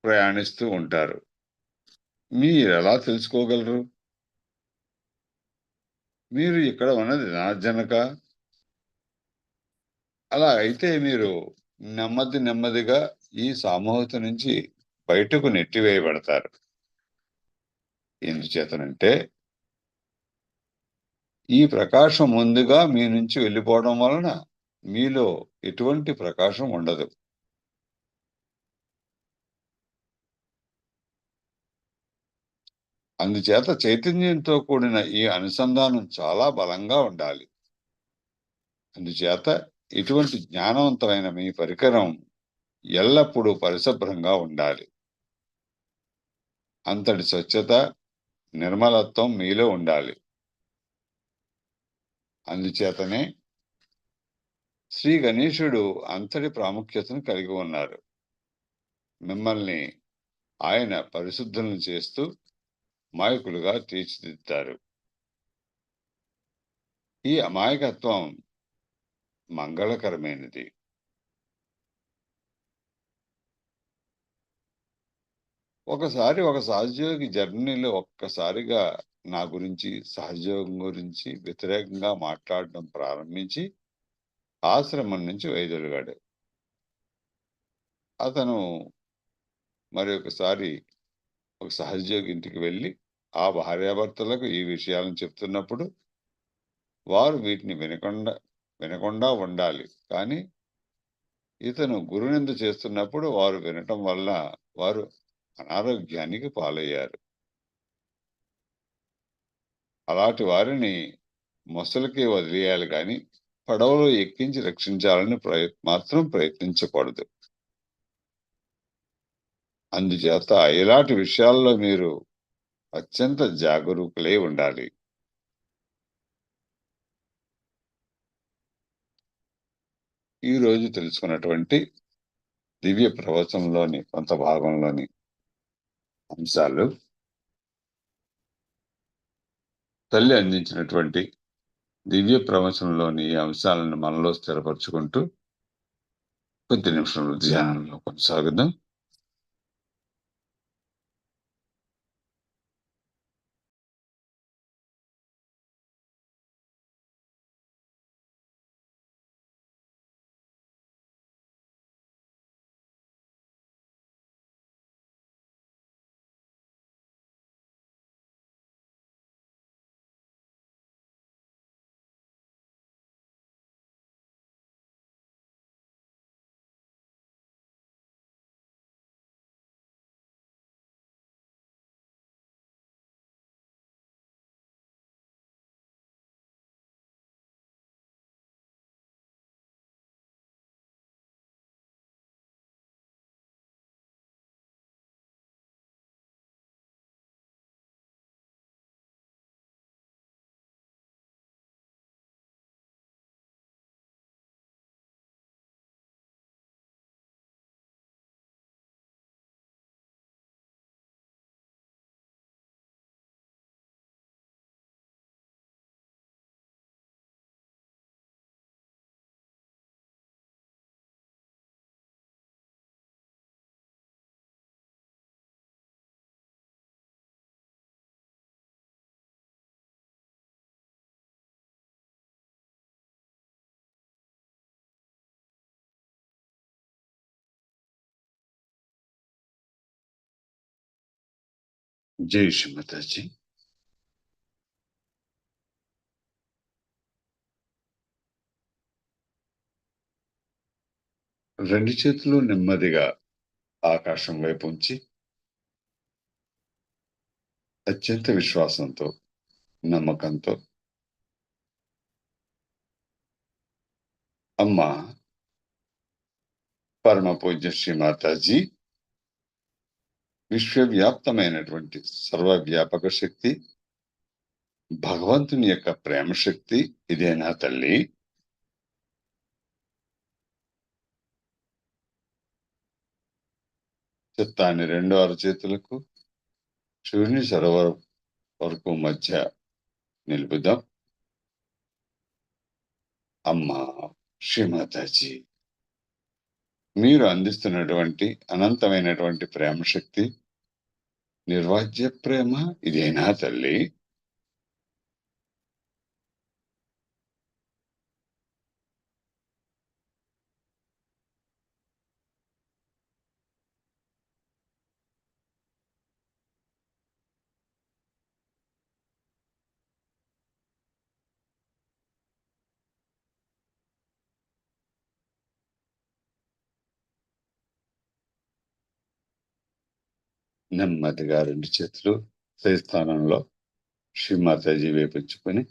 Speaker 3: ప్రయాణిస్తూ ఉంటారు. మీరెలా తెలుసుకోగలరు? మీరు ఇక్కడ ఉన్నది నా జనక. అలా అయితే మీరు నెమ్మదిగా ఈ సామూహిక నుంచి బయటకు నెట్టివేయబడతారు. ఎందుచేతనంటే ఈ ప్రకాశం ముందుగా మీ నుంచి వెళ్ళిపోవడం వలన మీలో ఎటువంటి ప్రకాశం ఉండదు. అందుచేత చైతన్యంతో కూడిన ఈ అనుసంధానం చాలా బలంగా ఉండాలి. అందుచేత ఇటువంటి జ్ఞానవంతమైన మీ పరికరం ఎల్లప్పుడూ పరిశుభ్రంగా ఉండాలి. అంతటి స్వచ్ఛత, నిర్మలత్వం మీలో ఉండాలి. అందుచేతనే శ్రీ గణేశుడు అంతటి ప్రాముఖ్యతను కలిగి ఉన్నారు. మిమ్మల్ని ఆయన పరిశుద్ధులను చేస్తూ అమాయకులుగా తీర్చిదిద్దారు. ఈ అమాయకత్వం మంగళకరమైనది. ఒకసారి ఒక సహజయోగి జర్నీలో ఒక్కసారిగా నా గురించి, సహజయోగం గురించి వ్యతిరేకంగా మాట్లాడడం ప్రారంభించి ఆశ్రమం నుంచి వైదొలిగాడు. అతను మరి ఒకసారి ఒక సహజయోగి ఇంటికి వెళ్ళి ఆ భార్యాభర్తలకు ఈ విషయాలను చెప్తున్నప్పుడు వారు వీటిని వినకుండా ఉండాలి. కానీ ఇతను గురునింద చేస్తున్నప్పుడు వారు వినటం వల్ల వారు అనారోగ్యానికి పాలయ్యారు. అలాంటి వారిని మొసలికి వదిలేయాలి కానీ పడవలో ఎక్కించి రక్షించాలని మాత్రం ప్రయత్నించకూడదు. అందుచేత ఇలాంటి విషయాల్లో మీరు అత్యంత జాగరూకులై ఉండాలి. ఈరోజు తెలుసుకున్నటువంటి దివ్య ప్రవచనంలోని కొంత భాగంలోని అంశాలు తల్లి అందించినటువంటి దివ్య ప్రవచనంలోని ఈ అంశాలను మనలో స్థిరపరచుకుంటూ కొద్ది నిమిషంలో ధ్యానంలో కొనసాగుదాం. జై శ్రీమాతాజీ. రెండు చేతులు నెమ్మదిగా ఆకాశం వైపు ఉంచి అత్యంత విశ్వాసంతో, నమ్మకంతో అమ్మా పరమ పూజ్య శ్రీమాతాజీ విశ్వవ్యాప్తమైనటువంటి సర్వవ్యాపక శక్తి, భగవంతుని యొక్క ప్రేమ శక్తి ఇదేనా తల్లి? చిత్తాన్ని రెండు అరచేతులకు సూర్యుని సరోవరం వరకు మధ్య నిలుపుదాం. అమ్మా శ్రీమాతాజీ, మీరు అందిస్తున్నటువంటి అనంతమైనటువంటి ప్రేమ శక్తి, నిర్వాజ్య ప్రేమ ఇదేనా తల్లి? నెమ్మదిగా రెండు చేతులు స్థానంలో శ్రీమాతాజీ వేపించుకొని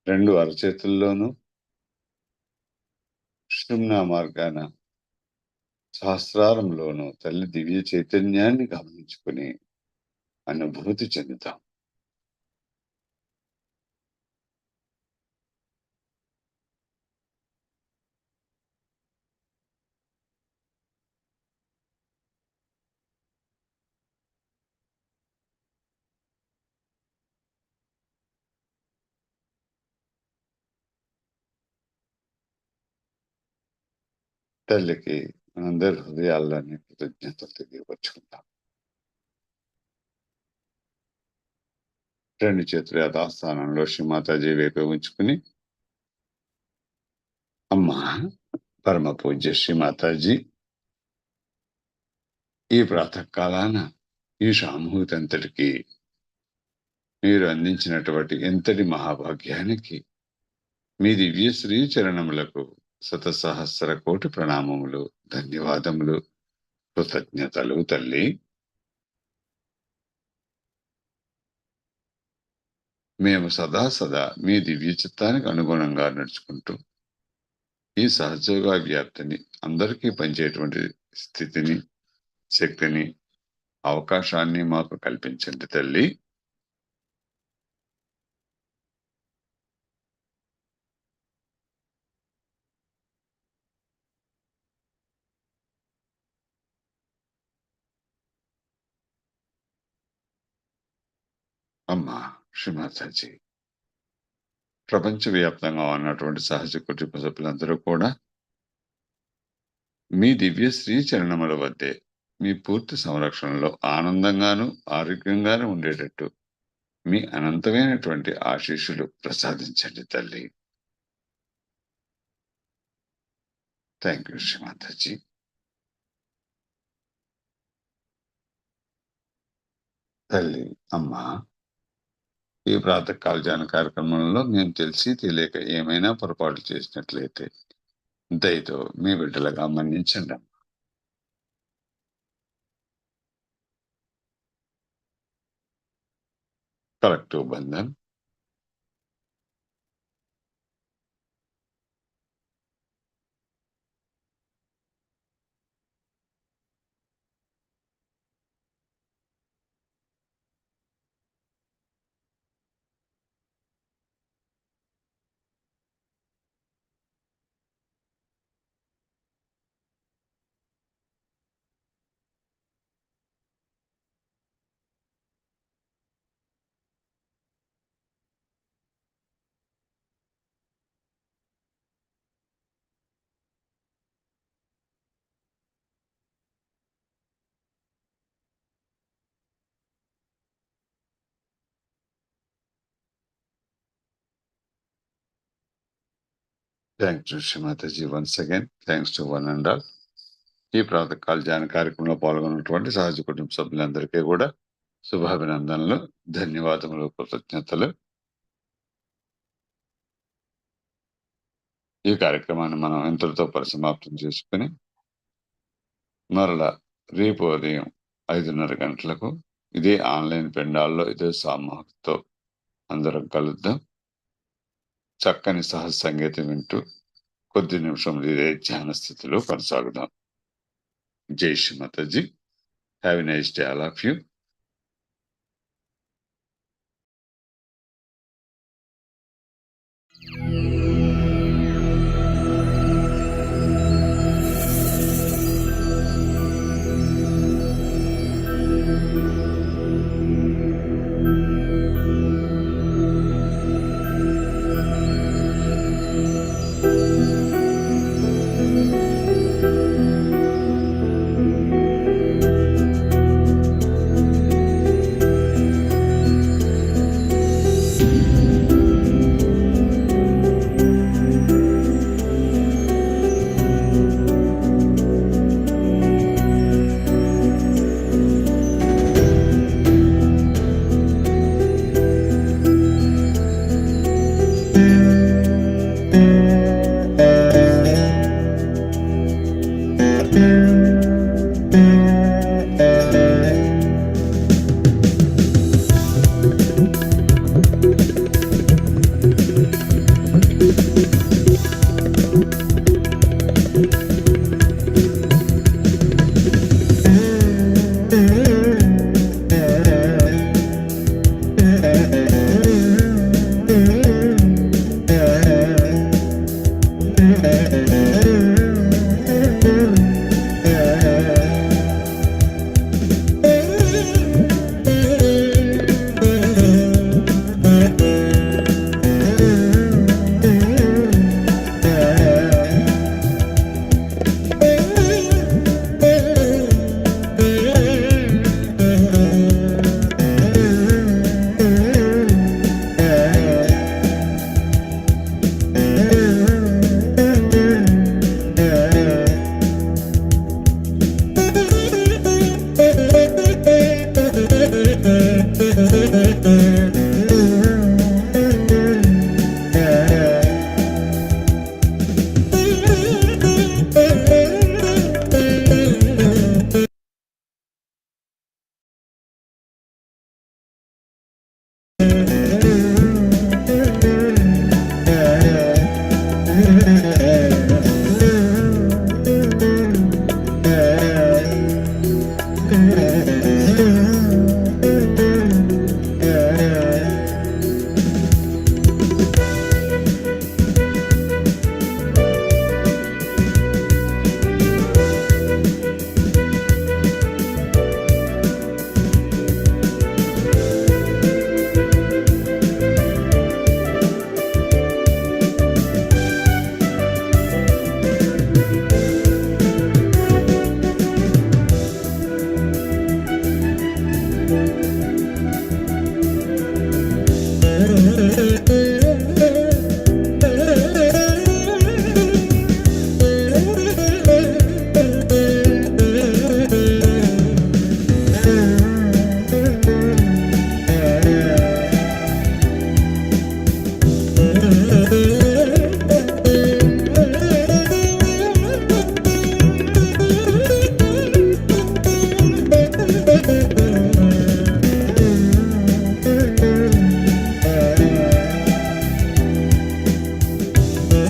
Speaker 3: రెండు అరచేతుల్లోనూ శృంనా మార్గాన సహస్రారంలోనూ తల్లి దివ్య చైతన్యాన్ని గమనించుకుని అనుభూతి చెందుతాం. తల్లికి మనందరి హృదయాల్లోని కృతజ్ఞతలు తెలియపరుచుకుందాం. రెండు చేతుల యథాస్థానంలో శ్రీమాతాజీ వైపు ఉంచుకుని అమ్మా పరమ పూజ్య శ్రీమాతాజీ ఈ ప్రాతకాలాన ఈ సామూహిక అంతటికి మీరు అందించినటువంటి ఎంతటి మహాభాగ్యానికి మీ దివ్య శ్రీ చరణములకు శతసహస్ర కోటి ప్రణామములు, ధన్యవాదములు, కృతజ్ఞతలు తల్లి. మేము సదా మీ దివ్య చిత్తానికి అనుగుణంగా నడుచుకుంటూ ఈ సహజోగా వ్యాప్తిని అందరికీ పంచేటువంటి స్థితిని, శక్తిని, అవకాశాన్ని మాకు కల్పించండి తల్లి. అమ్మా శ్రీమాతాజీ, ప్రపంచవ్యాప్తంగా ఉన్నటువంటి సహజ కుటుంబ సభ్యులందరూ కూడా మీ దివ్య శ్రీ చరణముల వద్దే మీ పూర్తి సంరక్షణలో ఆనందంగాను ఆరోగ్యంగాను ఉండేటట్టు మీ అనంతమైనటువంటి ఆశీస్సులు ప్రసాదించండి తల్లి. Thank you Shri Mataji. తల్లి అమ్మా, ఈ ప్రాతకాల ధ్యాన కార్యక్రమంలో మేము తెలిసి తెలియక ఏమైనా పొరపాటు చేసినట్లయితే దయతో మీ బిడ్డలుగా మన్నించండి. Collective Bandhan. Thank you, Shrimataji, once again. Thanks to one and all. ఈ ప్రాతకాల ధ్యాన కార్యక్రమంలో పాల్గొన్నటువంటి సహజ కుటుంబ సభ్యులందరికీ కూడా శుభాభినందనలు, ధన్యవాదములు, కృతజ్ఞతలు. ఈ కార్యక్రమాన్ని మనం ఇంతటితో పరిసమాప్తం చేసుకుని మరలా రేపు ఉదయం 5:30 గంటలకు ఇదే ఆన్లైన్ పెండాల్లో ఇదే సామూహికతో అందరం కలుద్దాం. చక్కని సహజ సంగీతం వింటూ కొద్ది నిమిషములు ఇదే ధ్యాన స్థితిలో కొనసాగుదాం. జై Shri Mataji. Have a nice day all of you.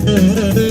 Speaker 9: Mm-hmm.